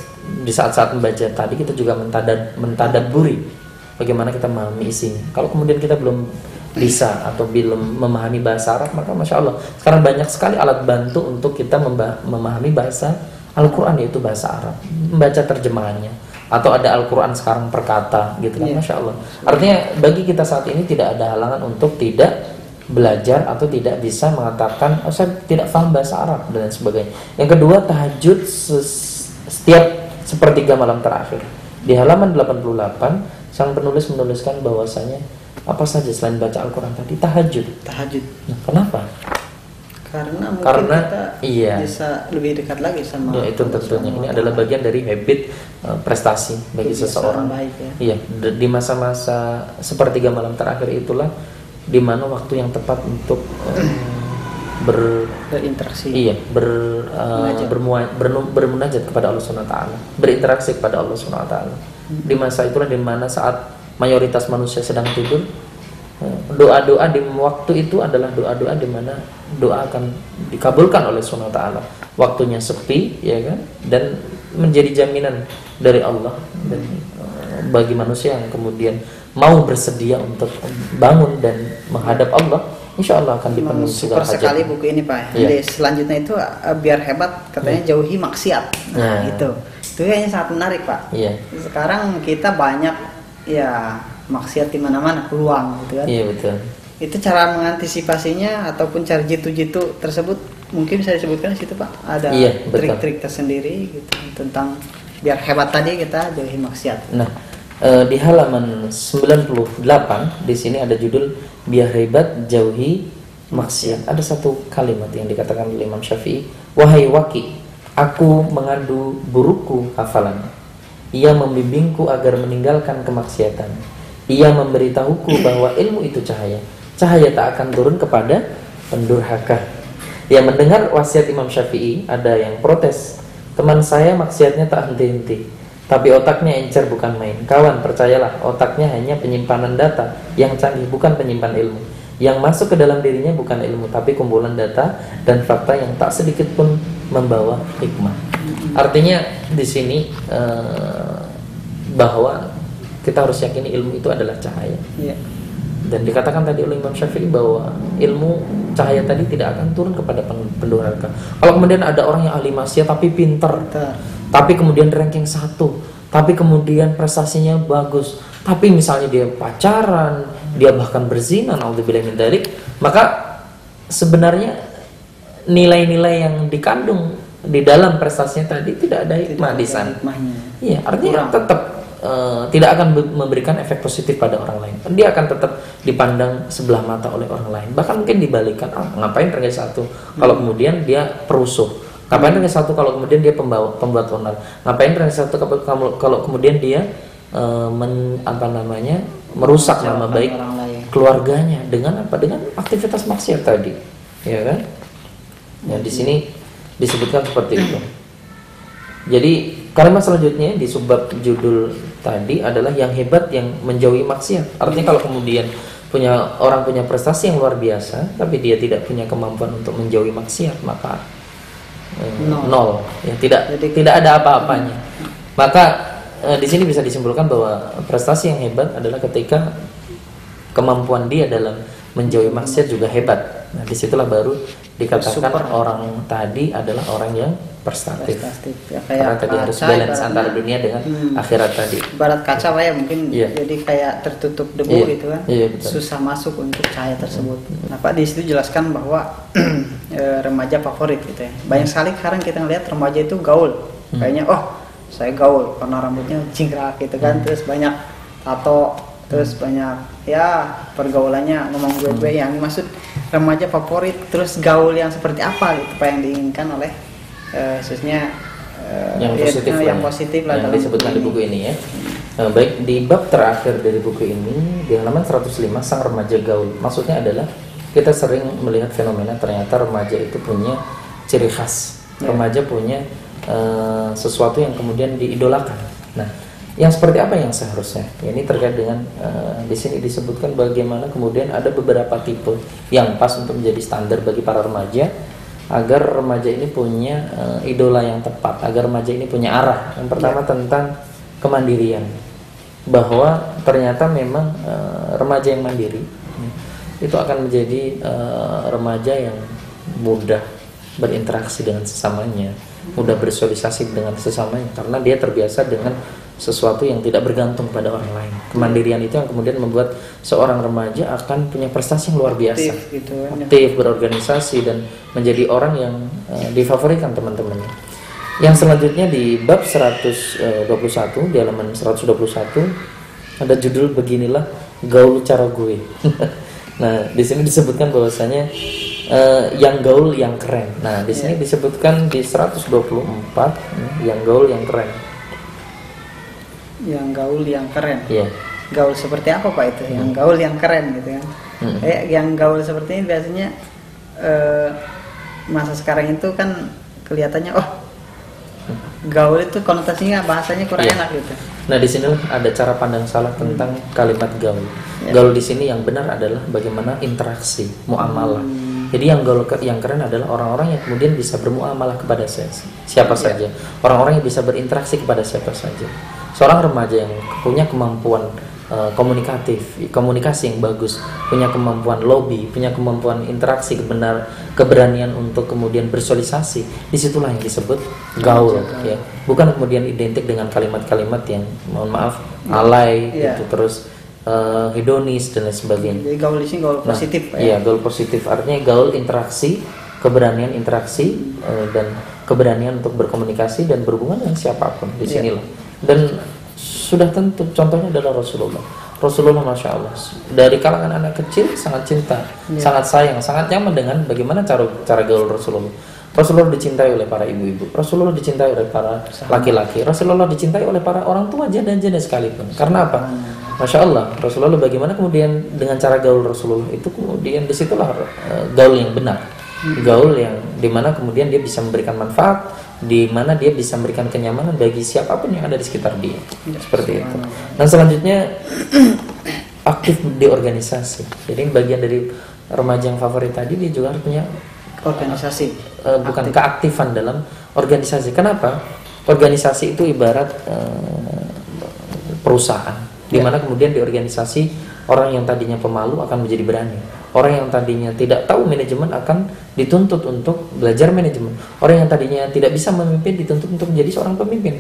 di saat-saat membaca tadi kita juga mentadaburi bagaimana kita memahami isinya. Kalau kemudian kita belum bisa atau belum memahami bahasa Arab, maka Masya Allah sekarang banyak sekali alat bantu untuk kita memahami bahasa Al-Quran, yaitu bahasa Arab, membaca terjemahannya, atau ada Al-Quran sekarang per kata gitu kan. Masya Allah. Artinya bagi kita saat ini tidak ada halangan untuk tidak belajar atau tidak bisa mengatakan saya tidak paham bahasa Arab dan sebagainya. Yang kedua, tahajud setiap sepertiga malam terakhir. Di halaman 88 sang penulis menuliskan bahwasanya apa saja selain baca Al-Quran tadi, tahajud. Nah, kenapa? Karena kita bisa lebih dekat lagi sama itu tentunya ini adalah bagian dari habit prestasi bagi seseorang. Di masa-masa sepertiga malam terakhir itulah di mana waktu yang tepat untuk berinteraksi, bermunajat kepada Allah Subhanahu wa taala, berinteraksi kepada Allah Subhanahu wa taala. Di masa itulah di mana saat mayoritas manusia sedang tidur, doa-doa di waktu itu adalah doa-doa di mana doa akan dikabulkan oleh Subhanahu wa taala. Waktunya sepi, ya kan? Dan menjadi jaminan dari Allah dan bagi manusia yang kemudian mau bersedia untuk bangun dan menghadap Allah, insya Allah akan dipenuhi segala Super sekali hajat. buku ini Pak. Iya. Jadi selanjutnya itu biar hebat katanya jauhi maksiat. Nah, itu kayaknya sangat menarik Pak. Iya. Sekarang kita banyak ya maksiat di mana-mana, peluang gitu kan. Iya betul. Itu cara mengantisipasinya ataupun cara jitu-jitu tersebut mungkin bisa disebutkan di situ Pak. Ada Iya, betul. trik-trik tersendiri gitu tentang biar hebat tadi kita jauhi maksiat. Nah, di halaman 98 di sini ada judul biar hebat jauhi maksiat. Ada satu kalimat yang dikatakan oleh Imam Syafi'i, wahai Waki, aku mengadu buruku hafalan. Ia membimbingku agar meninggalkan kemaksiatan. Ia memberitahuku bahwa ilmu itu cahaya. Cahaya tak akan turun kepada pendurhaka. Yang mendengar wasiat Imam Syafi'i, ada yang protes. Teman saya maksiatnya tak henti-henti, tapi otaknya encer bukan main. Kawan, percayalah, otaknya hanya penyimpanan data yang canggih, bukan penyimpan ilmu. Yang masuk ke dalam dirinya bukan ilmu, tapi kumpulan data dan fakta yang tak sedikit pun membawa hikmah. Artinya di sini bahwa kita harus yakini ilmu itu adalah cahaya. Iya. Dan dikatakan tadi oleh Imam Syafi'i bahwa ilmu cahaya tadi tidak akan turun kepada pendurhaka. Kalau kemudian ada orang yang ahli maksiat tapi pinter, tapi kemudian ranking 1, tapi kemudian prestasinya bagus, tapi misalnya dia pacaran, dia bahkan berzina, naudzubillah min dzalik, maka sebenarnya nilai-nilai yang dikandung di dalam prestasinya tadi tidak ada hikmah di sana. Iya, artinya tetap tidak akan memberikan efek positif pada orang lain. Dia akan tetap dipandang sebelah mata oleh orang lain. Bahkan mungkin dibalikan, ngapain ranking 1 kalau kemudian dia perusuh. Ngapain ranking 1 kalau kemudian dia pembuat onar. Ngapain ranking 1 kalau kemudian dia merusak nama baik keluarganya dengan apa? Dengan aktivitas maksiat tadi. Ya kan? Ya, di sini disebutkan seperti itu. Jadi kalimat selanjutnya di subbab judul tadi adalah yang hebat yang menjauhi maksiat. Artinya kalau kemudian orang punya prestasi yang luar biasa, tapi dia tidak punya kemampuan untuk menjauhi maksiat, maka nol. Ya, tidak ada apa-apanya. Maka di sini bisa disimpulkan bahwa prestasi yang hebat adalah ketika kemampuan dia dalam menjauhi maksiat juga hebat. Nah, disitulah baru dikatakan orang tadi adalah orang yang prestatif. Ya, karena tadi harus balance antara dunia dengan akhirat tadi. Barat kaca Pak ya, mungkin jadi kayak tertutup debu gitu kan. Susah masuk untuk cahaya tersebut. Nah Pak di situ jelaskan bahwa remaja favorit gitu ya. Banyak sekali sekarang kita ngelihat remaja itu gaul. Kayaknya saya gaul karena rambutnya cingkrak gitu kan, terus banyak tato, terus banyak ya pergaulannya ngomong gue yang maksud remaja favorit, terus gaul yang seperti apa gitu Pak yang diinginkan oleh khususnya yang positif lah yang disebutkan di buku ini ya. Baik, di bab terakhir dari buku ini di halaman 105 sang remaja gaul, maksudnya adalah kita sering melihat fenomena ternyata remaja itu punya ciri khas. Remaja punya sesuatu yang kemudian diidolakan. Nah, yang seperti apa yang seharusnya? Ya, ini terkait dengan di sini disebutkan bagaimana kemudian ada beberapa tipe yang pas untuk menjadi standar bagi para remaja agar remaja ini punya idola yang tepat, agar remaja ini punya arah. Yang pertama tentang kemandirian, bahwa ternyata memang remaja yang mandiri itu akan menjadi remaja yang mudah berinteraksi dengan sesamanya, mudah bersosialisasi dengan sesamanya, karena dia terbiasa dengan sesuatu yang tidak bergantung pada orang lain. Kemandirian itu yang kemudian membuat seorang remaja akan punya prestasi yang luar biasa, aktif berorganisasi dan menjadi orang yang difavoritkan teman-temannya. Yang selanjutnya di bab 121 di halaman 121 ada judul beginilah gaul cara gue. Nah, di sini disebutkan bahwasanya yang gaul yang keren. Nah, di sini disebutkan di 124 yang gaul yang keren. Yang gaul yang keren. Iya. Gaul seperti apa Pak itu? Yang gaul yang keren gitu kan. Yang gaul seperti ini biasanya masa sekarang itu kan kelihatannya gaul itu konotasinya bahasanya kurang enak gitu. Nah, di sini ada cara pandang salah tentang kalimat gaul. Gaul di sini yang benar adalah bagaimana interaksi, muamalah. Jadi yang gaul yang keren adalah orang-orang yang kemudian bisa bermuamalah kepada siapa saja. Orang-orang yang bisa berinteraksi kepada siapa saja. Seorang remaja yang punya kemampuan komunikasi yang bagus, punya kemampuan lobby, punya kemampuan interaksi, keberanian untuk kemudian bersosialisasi, disitulah yang disebut gaul, ya. Bukan kemudian identik dengan kalimat-kalimat yang mohon maaf alay, gitu, terus hedonis dan lain sebagainya. Jadi gaul di sini gaul positif, Iya, gaul positif artinya gaul interaksi, keberanian interaksi dan keberanian untuk berkomunikasi dan berhubungan dengan siapapun di sinilah. Dan sudah tentu contohnya adalah Rasulullah, masya Allah, dari kalangan anak kecil sangat cinta, sangat sayang, sangat nyaman dengan bagaimana cara gaul Rasulullah. Rasulullah dicintai oleh para ibu-ibu, Rasulullah dicintai oleh para laki-laki, Rasulullah dicintai oleh para orang tua janda-janda sekalipun. Karena apa? Masya Allah, Rasulullah bagaimana kemudian dengan cara gaul Rasulullah itu, kemudian disitulah gaul yang benar, gaul yang dimana kemudian dia bisa memberikan manfaat, di mana dia bisa memberikan kenyamanan bagi siapapun yang ada di sekitar dia, seperti itu. Dan selanjutnya aktif di organisasi. Jadi bagian dari remaja yang favorit tadi, dia juga harus punya organisasi, bukan keaktifan dalam organisasi. Kenapa? Organisasi itu ibarat perusahaan, di mana kemudian di organisasi orang yang tadinya pemalu akan menjadi berani. Orang yang tadinya tidak tahu manajemen akan dituntut untuk belajar manajemen. Orang yang tadinya tidak bisa memimpin dituntut untuk menjadi seorang pemimpin.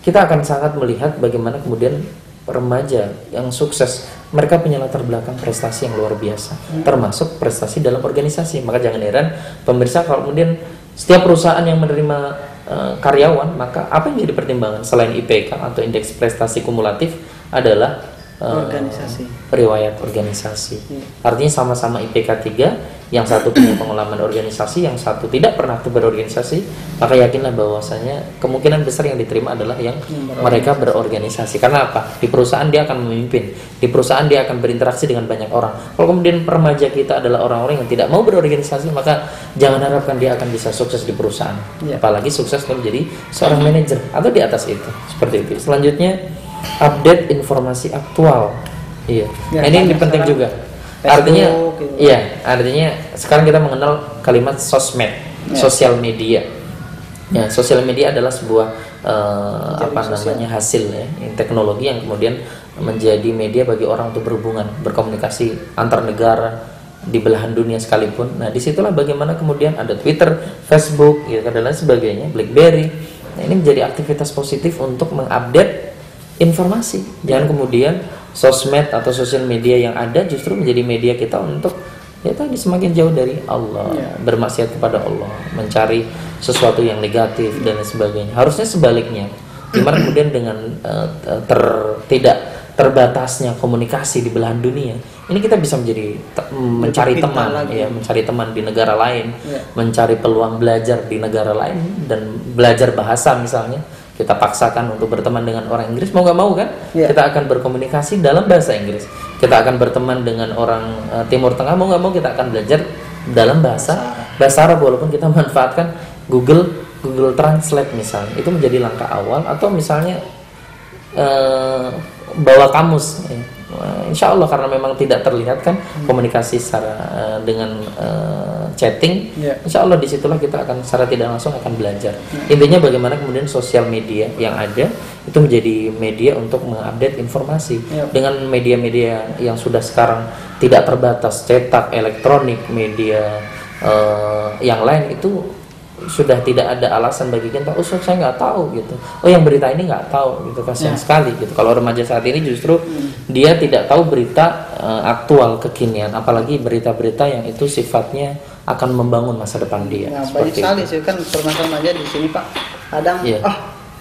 Kita akan sangat melihat bagaimana kemudian remaja yang sukses, mereka punya latar belakang prestasi yang luar biasa, termasuk prestasi dalam organisasi. Maka jangan heran pemirsa kalau kemudian setiap perusahaan yang menerima karyawan, maka apa yang jadi pertimbangan selain IPK atau indeks prestasi kumulatif adalah riwayat organisasi. Artinya sama-sama IPK 3, yang satu punya pengalaman organisasi, yang satu tidak pernah berorganisasi, maka yakinlah bahwasanya kemungkinan besar yang diterima adalah yang mereka berorganisasi. Karena apa? Di perusahaan dia akan memimpin, di perusahaan dia akan berinteraksi dengan banyak orang. Kalau kemudian remaja kita adalah orang-orang yang tidak mau berorganisasi, maka jangan harapkan dia akan bisa sukses di perusahaan, apalagi sukses menjadi seorang manajer atau di atas itu, seperti itu. Selanjutnya update informasi aktual. Iya. Ini penting juga. Artinya artinya sekarang kita mengenal kalimat sosmed, sosial media. Ya, sosial media adalah sebuah hasil ya, teknologi yang kemudian menjadi media bagi orang untuk berhubungan, berkomunikasi antar negara di belahan dunia sekalipun. Nah, disitulah bagaimana kemudian ada Twitter, Facebook, ya, dan lain sebagainya, BlackBerry. Nah, ini menjadi aktivitas positif untuk mengupdate informasi. Jangan kemudian sosmed atau sosial media yang ada justru menjadi media kita untuk tadi semakin jauh dari Allah, bermaksiat kepada Allah, mencari sesuatu yang negatif dan lain sebagainya. Harusnya sebaliknya. Dimana kemudian dengan tidak terbatasnya komunikasi di belahan dunia, ini kita bisa menjadi mencari teman, mencari teman di negara lain, mencari peluang belajar di negara lain dan belajar bahasa misalnya. Kita paksakan untuk berteman dengan orang Inggris, mau nggak mau kan, kita akan berkomunikasi dalam bahasa Inggris. Kita akan berteman dengan orang Timur Tengah, mau nggak mau kita akan belajar dalam bahasa Arab, walaupun kita manfaatkan Google Translate misalnya. Itu menjadi langkah awal. Atau misalnya bawa kamus, insya Allah, karena memang tidak terlihat kan komunikasi secara dengan chatting, insya Allah disitulah kita akan secara tidak langsung akan belajar. Intinya bagaimana kemudian sosial media yang ada itu menjadi media untuk mengupdate informasi. Dengan media-media yang sudah sekarang tidak terbatas, cetak, elektronik, media yang lain, itu sudah tidak ada alasan bagi kita, saya nggak tahu gitu, yang berita ini nggak tahu gitu, kasihan sekali gitu. Kalau remaja saat ini justru dia tidak tahu berita aktual kekinian, apalagi berita-berita yang itu sifatnya akan membangun masa depan dia. Banyak sekali sih kan permasalahan aja di sini Pak, kadang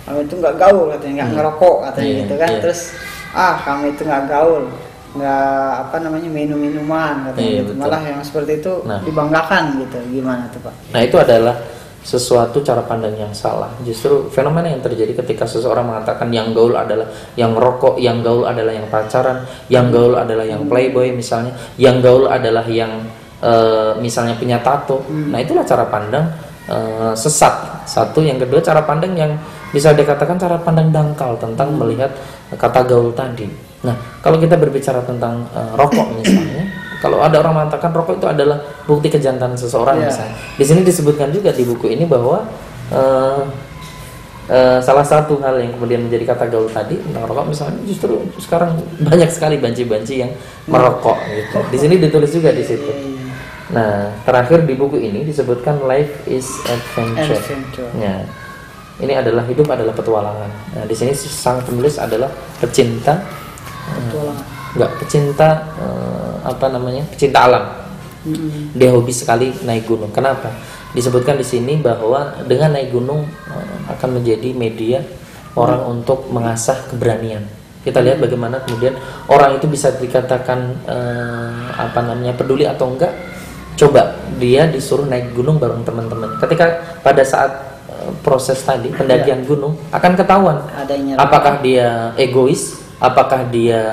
kamu itu nggak gaul katanya, nggak ngerokok katanya gitu kan, terus kamu itu nggak gaul, nggak minum-minuman katanya gitu. Malah yang seperti itu dibanggakan gitu. Gimana tuh Pak? Nah, itu adalah sesuatu cara pandang yang salah. Justru fenomena yang terjadi ketika seseorang mengatakan yang gaul adalah yang rokok, yang gaul adalah yang pacaran, yang gaul adalah yang playboy misalnya, yang gaul adalah yang misalnya punya tato. Nah, itulah cara pandang sesat. Satu, yang kedua cara pandang yang bisa dikatakan cara pandang dangkal tentang melihat kata gaul tadi. Nah, kalau kita berbicara tentang rokok misalnya, kalau ada orang mengatakan rokok itu adalah bukti kejantanan seseorang misalnya. Di sini disebutkan juga di buku ini bahwa salah satu hal yang kemudian menjadi kata gaul tadi tentang rokok misalnya, justru sekarang banyak sekali banci-banci yang merokok gitu. Di sini ditulis juga di situ. Nah, terakhir di buku ini disebutkan life is adventure. Ya. Ini adalah hidup adalah petualangan. Nah, di sini sang penulis adalah pecinta pecinta pecinta alam. Dia hobi sekali naik gunung. Kenapa? Disebutkan di sini bahwa dengan naik gunung akan menjadi media orang untuk mengasah keberanian. Kita lihat bagaimana kemudian orang itu bisa dikatakan peduli atau enggak. Coba dia disuruh naik gunung bareng teman-teman. Ketika pada saat proses tadi pendakian gunung akan ketahuan apakah dia egois, apakah dia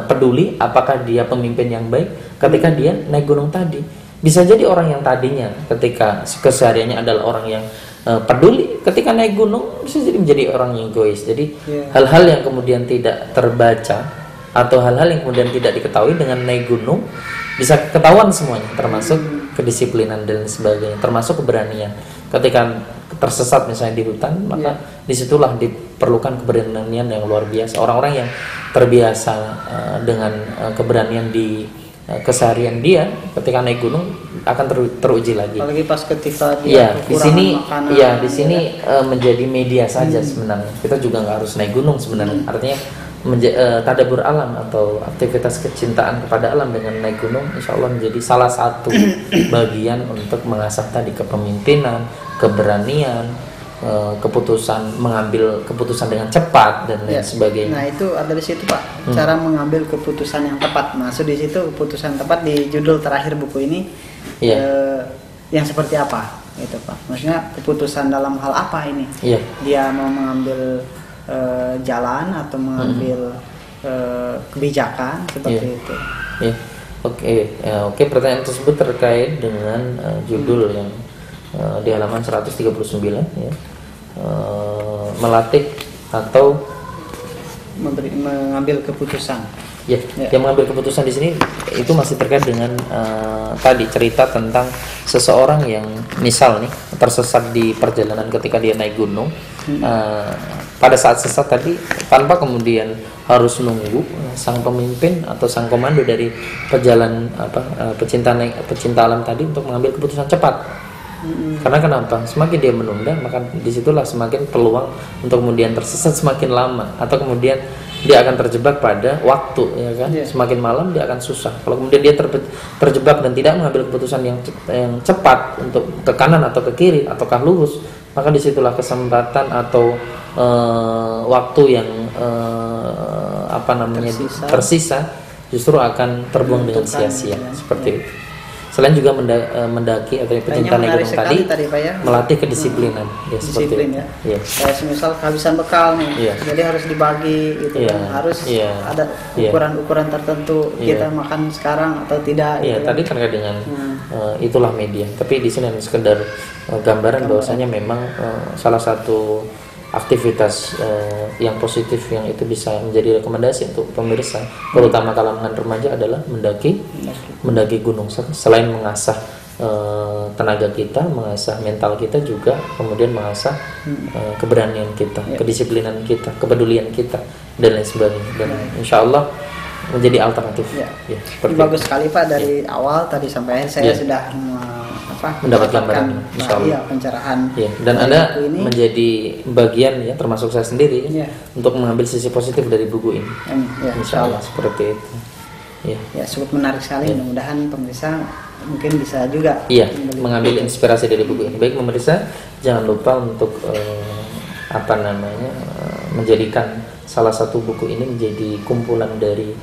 peduli, apakah dia pemimpin yang baik ketika dia naik gunung tadi. Bisa jadi orang yang tadinya ketika kesehariannya adalah orang yang peduli, ketika naik gunung bisa jadi menjadi orang yang egois. Jadi hal-hal yang kemudian tidak terbaca atau hal-hal yang kemudian tidak diketahui dengan naik gunung bisa ketahuan semuanya, termasuk kedisiplinan dan sebagainya, termasuk keberanian. Ketika tersesat misalnya di hutan, maka disitulah diperlukan keberanian yang luar biasa. Orang-orang yang terbiasa dengan keberanian di keseharian dia ketika naik gunung akan teruji lagi. Apalagi pas ketika dia di sini makanan, di sini menjadi media saja sebenarnya. Kita juga nggak harus naik gunung sebenarnya. Artinya tadabbur alam atau aktivitas kecintaan kepada alam dengan naik gunung insya Allah menjadi salah satu bagian untuk mengasah tadi kepemimpinan, keberanian, mengambil keputusan dengan cepat dan lain sebagainya. Nah itu ada di situ Pak, cara mengambil keputusan yang tepat. Maksud di situ keputusan tepat di judul terakhir buku ini yang seperti apa gitu Pak? Maksudnya keputusan dalam hal apa ini? Dia mau mengambil jalan atau mengambil kebijakan seperti itu. Oke, pertanyaan tersebut terkait dengan judul yang di halaman 139 ya. Melatih atau mengambil keputusan. Yang mengambil keputusan di sini itu masih terkait dengan tadi cerita tentang seseorang yang misal nih tersesat di perjalanan ketika dia naik gunung. Pada saat sesat tadi tanpa kemudian harus nunggu sang pemimpin atau sang komando dari pecinta alam tadi untuk mengambil keputusan cepat. Karena kenapa? Semakin dia menunda, maka disitulah semakin peluang untuk kemudian tersesat semakin lama, atau kemudian dia akan terjebak pada waktu, ya kan? Semakin malam dia akan susah. Kalau kemudian dia terjebak dan tidak mengambil keputusan yang cepat untuk ke kanan atau ke kiri ataukah lurus, maka disitulah kesempatan atau waktu yang tersisa justru akan terbuang dengan sia-sia seperti itu. Selain juga mendaki atau pecinta naik gunung tadi melatih kedisiplinan disiplin ya. Semisal kehabisan bekal nih, jadi harus dibagi gitu harus ada ukuran-ukuran tertentu kita makan sekarang atau tidak gitu tadi terkait dengan itulah media, tapi di sini sekedar gambaran bahwasanya memang salah satu aktivitas yang positif yang itu bisa menjadi rekomendasi untuk pemirsa, terutama kalangan remaja adalah mendaki gunung. Selain mengasah tenaga kita, mengasah mental kita, juga kemudian mengasah keberanian kita, kedisiplinan kita, kepedulian kita dan lain sebagainya. Dan insya Allah menjadi alternatif. Bagus sekali Pak, dari awal tadi sampai akhir saya sudah mendapat gambaran pencerahan. Dan Anda menjadi bagian termasuk saya sendiri untuk mengambil sisi positif dari buku ini. Insya Allah seperti itu. Cukup menarik sekali. Mudah-mudahan pemirsa mungkin bisa juga mengambil inspirasi dari buku ini. Baik pemirsa, jangan lupa untuk menjadikan salah satu buku ini menjadi kumpulan dari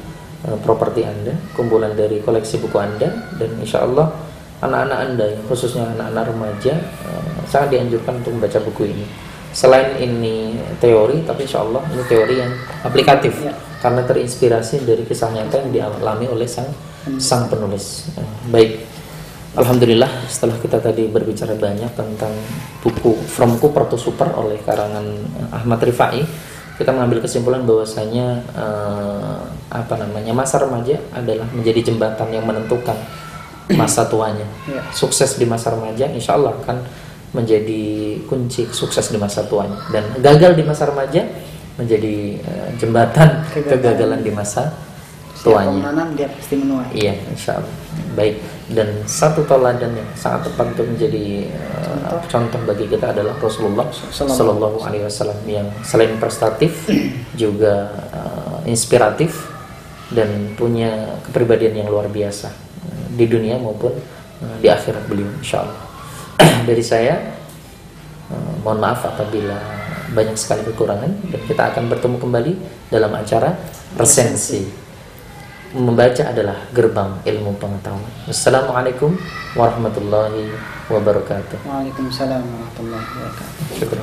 properti Anda, kumpulan dari koleksi buku Anda, dan insya Allah anak-anak Anda, khususnya anak-anak remaja, sangat dianjurkan untuk membaca buku ini. Selain ini teori, tapi insya Allah ini teori yang aplikatif karena terinspirasi dari kisah nyata yang dialami oleh sang penulis. Baik, alhamdulillah setelah kita tadi berbicara banyak tentang buku From Cooper to Super oleh karangan Ahmad Rifai, kita mengambil kesimpulan bahwasanya masa remaja adalah menjadi jembatan yang menentukan masa tuanya. Sukses di masa remaja insya Allah akan menjadi kunci sukses di masa tuanya, dan gagal di masa remaja menjadi jembatan kegagalan di masa tuanya. Siapa menanam dia pasti menuai. Iya, insya Allah. Baik, dan satu teladan yang sangat tepat untuk menjadi contoh bagi kita adalah Rasulullah Sallallahu Alaihi Wasallam, yang selain prestatif juga inspiratif dan punya kepribadian yang luar biasa di dunia maupun di akhirat beliau, insya Allah. Dari saya, mohon maaf apabila banyak sekali kekurangan, dan kita akan bertemu kembali dalam acara resensi. Membaca adalah gerbang ilmu pengetahuan. Wassalamualaikum warahmatullahi wabarakatuh. Waalaikumsalam warahmatullahi wabarakatuh. Syukur.